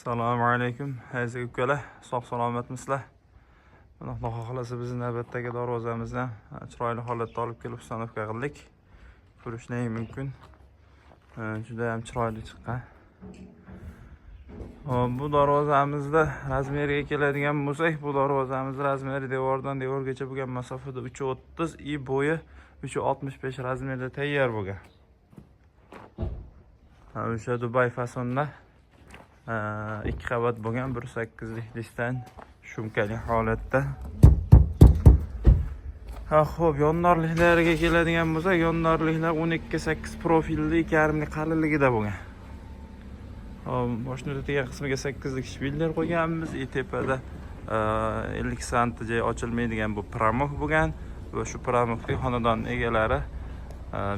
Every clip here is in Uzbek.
Assalomu alaykum. Aziz ukalar, sog' salomatmisizlar? Mana Xudo xolasa bizning navbatdagi darvozamizni chiroyli holatda olib kelib ustanovka qildik. Ko'rishingiz mumkin. Juda ham chiroyli chiqqan. Bu darvozamizda razmeriga keladigan bo'lsak, bu darvozamiz razmeri devordan devorgacha bo'lgan masofada 3.30 i bo'yi 3.65 razmerda tayyor bo'lgan. O'sha Dubai fasonda 2 qavat bo'lgan 1.8lik distan shumkali holatda. Xo'p, yondarliklariga keladigan bo'lsak, yondarliklar 12.8 profilli 2.5lik qalinligida bo'lgan. Boshni o'tadigan qismiga 8lik shpiller qo'yganmiz. Tepada 50 sm joy ochilmaydigan bu pramok bo'lgan va shu pramokning xonadon egalari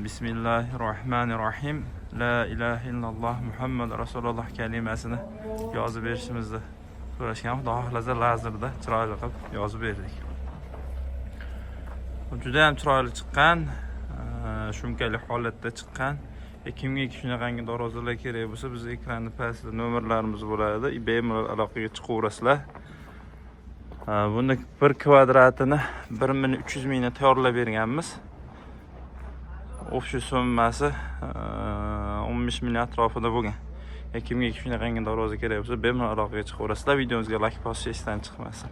Bismillahirrohmanirrohim La ilaha illalloh Muhammad Rasululloh kalimasini yozib berishimizni so'rashgan. Xudo xolasa lazerda chiroyli qilib yozib berdik. Juda ham chiroyli chiqqan, shumkali holatda chiqqan. Kimga shunaqangi darvozalar kerak bo'lsa, biz ekranni pastida nomerlarimiz bo'ladi. Bemalol aloqaga chiqaverasizlar. Bunda 1 kvadratini 1.300 mingdan tayyorlab berganmiz. O'sha summasi 15 million atrofida bo'lgan. Kimga shunaqangi darvoza kerak bo'lsa, bemalol aloqaga chiqaverasizlar. Videomizga like bosishdan chiqmasin.